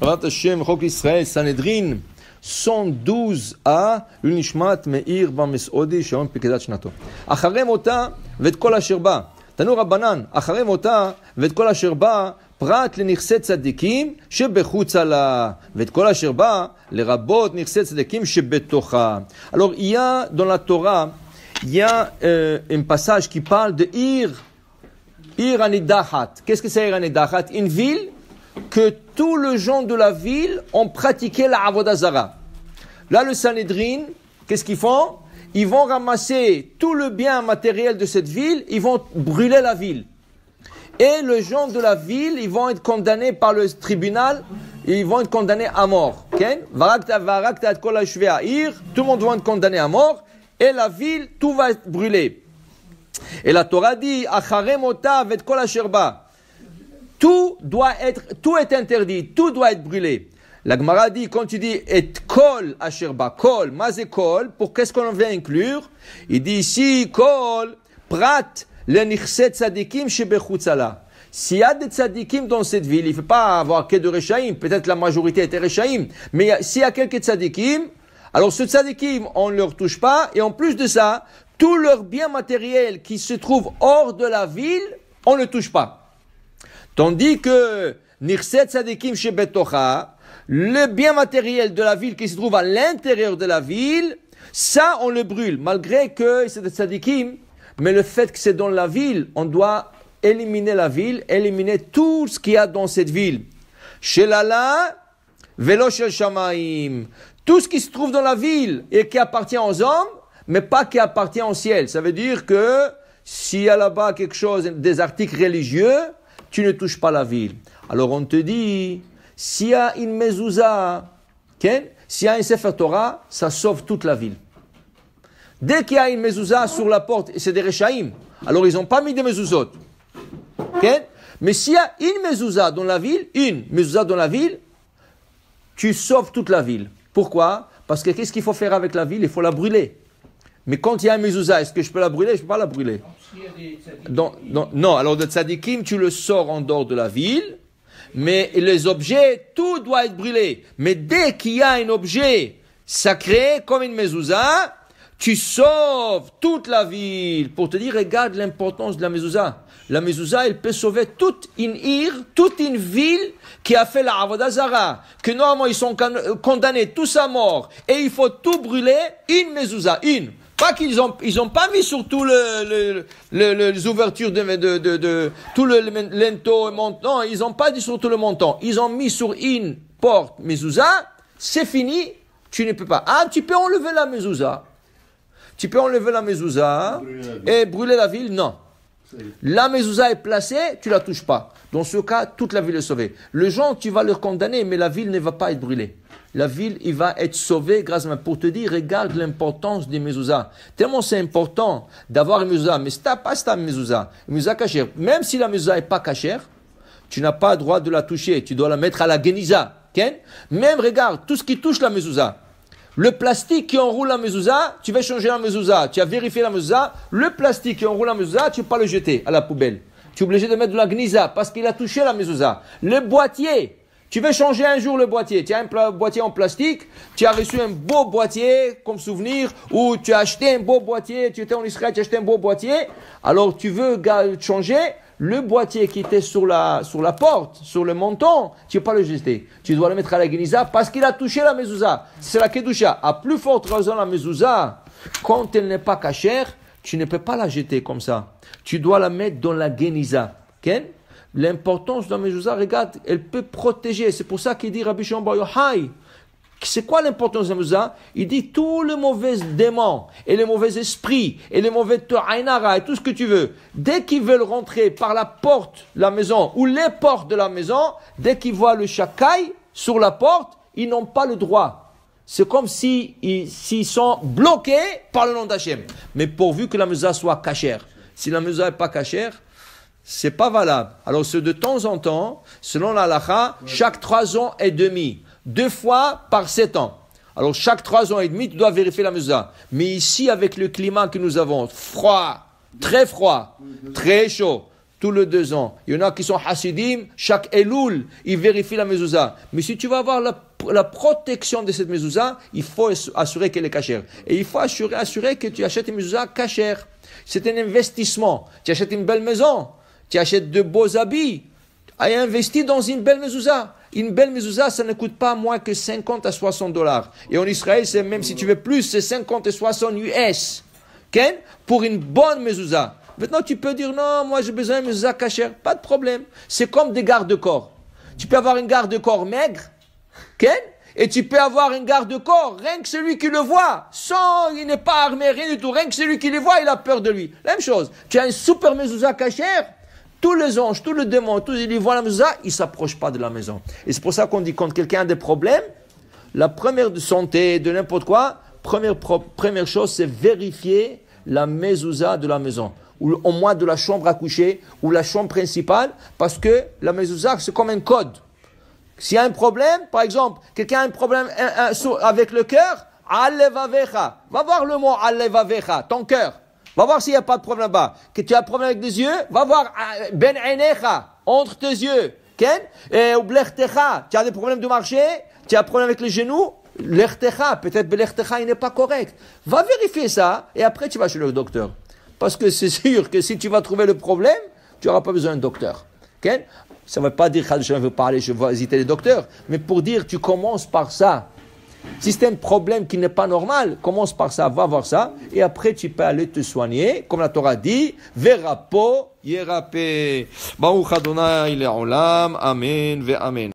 Rat Hashem, Chok Israël, Sanhedrin 112a, L'Nishmat Meir Bamesodi, Sheon Pekedat Shnato. Acharei mota ואת כל אשר בא. תנו רבנן, אחרי מותה ואת כל אשר בא, פרט לנכסי צדיקים שבחוצה לה, ואת כל אשר בא, לרבות נכסי צדיקים שבתוכה. Alors, il y a dans la Torah, il y a un passage qui parle de Ir Anidahat. Qu'est-ce que c'est Ir Anidahat? Une ville que tous les gens de la ville ont pratiqué la Avodah Zara. Là, le Sanhedrin, qu'est-ce qu'ils font? Ils vont ramasser tout le bien matériel de cette ville, ils vont brûler la ville. Et les gens de la ville, ils vont être condamnés par le tribunal, ils vont être condamnés à mort. Okay? Tout le monde va être condamné à mort, et la ville, tout va être brûlé. Et la Torah dit, tout est interdit, tout doit être brûlé. La Gemara dit, quand tu dis et kol asherba, kol, mazé kol, pour qu'est-ce qu'on vient inclure? Il dit ici, kol, prat, le nichset tzadikim shebechutzala. S'il y a des tzadikim dans cette ville, il ne faut pas avoir que de rechaim, peut-être la majorité était rechaim, mais s'il y a quelques tzadikim, alors ce tzadikim, on ne leur touche pas, et en plus de ça, tout leur bien matériel qui se trouve hors de la ville, on ne touche pas. Tandis que nichset tzadikim shebetocha, le bien matériel de la ville qui se trouve à l'intérieur de la ville, ça on le brûle, malgré que c'est des tzadikim, mais le fait que c'est dans la ville, on doit éliminer la ville, éliminer tout ce qu'il y a dans cette ville. Shelala, velo shel shamaim, tout ce qui se trouve dans la ville et qui appartient aux hommes, mais pas qui appartient au ciel. Ça veut dire que s'il y a là-bas quelque chose, des articles religieux, tu ne touches pas la ville. Alors on te dit, s'il y a une mezouza, s'il y a un Sefer Torah, ça sauve toute la ville. Dès qu'il y a une mezouza sur la porte, c'est des rechaim, alors ils n'ont pas mis des mezouzot. Mais s'il y a une mezouza dans la ville, tu sauves toute la ville. Pourquoi? Parce que qu'est-ce qu'il faut faire avec la ville? Il faut la brûler. Mais quand il y a un mezouza, est-ce que je peux la brûler? Je ne peux pas la brûler. Non, alors de tzadikim, tu le sors en dehors de la ville. Mais les objets, tout doit être brûlé. Mais dès qu'il y a un objet sacré, comme une mezouza, tu sauves toute la ville. Pour te dire, regarde l'importance de la mezouza. La mezouza, elle peut sauver toute une ville qui a fait la Avodah Zara. Que normalement, ils sont condamnés tous à mort. Et il faut tout brûler, une mezouza, une. Pas qu'ils ont pas mis sur tout les ouvertures de tout le lento et montant. Ils ont pas dit sur tout le montant. Ils ont mis sur une porte mezouza. C'est fini. Tu ne peux pas. Ah, tu peux enlever la mezouza. Tu peux enlever la mezouza et brûler la ville. Non. La mezouza est placée. Tu la touches pas. Dans ce cas, toute la ville est sauvée. Le gens, tu vas leur condamner, mais la ville ne va pas être brûlée. La ville, il va être sauvée grâce à... Pour te dire, regarde l'importance des mezouza. Tellement c'est important d'avoir une mezouza. Mais c'est pas une mezouza. Une mezouza cachère. Même si la mezouza n'est pas cachère, tu n'as pas le droit de la toucher. Tu dois la mettre à la geniza. Okay? Même, regarde, tout ce qui touche la mezouza. Le plastique qui enroule la mezouza, tu vas changer la mezouza. Tu as vérifié la mezouza. Le plastique qui enroule la mezouza, tu ne peux pas le jeter à la poubelle. Tu es obligé de mettre de la geniza parce qu'il a touché la mezouza. Le boîtier. Tu veux changer un jour le boîtier. Tu as un boîtier en plastique, tu as reçu un beau boîtier comme souvenir, ou tu as acheté un beau boîtier, tu étais en Israël, tu as acheté un beau boîtier, alors tu veux changer le boîtier qui était sur la porte, sur le menton, tu ne peux pas le jeter. Tu dois le mettre à la geniza parce qu'il a touché la mezouza. C'est la kedusha. À plus forte raison, la mezouza, quand elle n'est pas cachère, tu ne peux pas la jeter comme ça. Tu dois la mettre dans la geniza. Okay? L'importance de la mezouza, regarde, elle peut protéger. C'est pour ça qu'il dit Rabbi Shimon Bar Yochai. C'est quoi l'importance de la mezouza? Il dit tous les mauvais démons et les mauvais esprits et les mauvais ta'inara et tout ce que tu veux. Dès qu'ils veulent rentrer par la porte de la maison ou les portes de la maison, dès qu'ils voient le shakai sur la porte, ils n'ont pas le droit. C'est comme s'ils sont bloqués par le nom d'Hachem. Mais pourvu que la mezouza soit cachère. Si la mezouza n'est pas cachère, c'est pas valable. Alors, c'est de temps en temps, selon la halakha, chaque 3 ans et demi. 2 fois par 7 ans. Alors, chaque 3 ans et demi, tu dois vérifier la mezouza. Mais ici, avec le climat que nous avons, froid, très chaud, tous les 2 ans. Il y en a qui sont Hasidim, chaque Elul, ils vérifient la mezouza. Mais si tu vas avoir la protection de cette mezouza, il faut assurer qu'elle est cachère. Et il faut assurer que tu achètes une mezouza cachère. C'est un investissement. Tu achètes une belle maison, tu achètes de beaux habits, et investis dans une belle mezouza. Une belle mezouza, ça ne coûte pas moins que 50 à 60 dollars. Et en Israël, c'est même si tu veux plus, c'est 50 et 60 US. Okay? Pour une bonne mezouza. Maintenant, tu peux dire, non, moi j'ai besoin de mezouza cachère. Pas de problème. C'est comme des garde-corps. Tu peux avoir une garde-corps maigre, okay? Et tu peux avoir un garde-corps, rien que celui qui le voit, il n'est pas armé, rien du tout, rien que celui qui le voit, il a peur de lui. La même chose, tu as une super mezouza cachère, tous les anges, tous les démons, tous ils voient la mezouza, ils ne s'approchent pas de la maison. Et c'est pour ça qu'on dit, quand quelqu'un a des problèmes, la première de santé, de n'importe quoi, première chose, c'est vérifier la mezouza de la maison, ou au moins de la chambre à coucher, ou la chambre principale, parce que la mezouza, c'est comme un code. S'il y a un problème, par exemple, quelqu'un a un problème avec le cœur, Allevavecha. Va voir le mot Allevavecha, ton cœur. Va voir s'il n'y a pas de problème là-bas. Que tu as un problème avec les yeux, va voir Ben Einecha, entre tes yeux. Ou Blechtecha, tu as des problèmes de marcher, tu as un problème avec les genoux, Lechtecha, peut-être Blechtecha, il n'est pas correct. Va vérifier ça, et après tu vas chez le docteur. Parce que c'est sûr que si tu vas trouver le problème, tu n'auras pas besoin d'un docteur. Ça ne veut pas dire que je veux parler, je vais hésiter les docteurs, mais pour dire tu commences par ça. Si c'est un problème qui n'est pas normal, commence par ça, va voir ça, et après tu peux aller te soigner, comme la Torah dit, Verapo Yerape. Baruch Adonai le'olam, Amen ve Amen.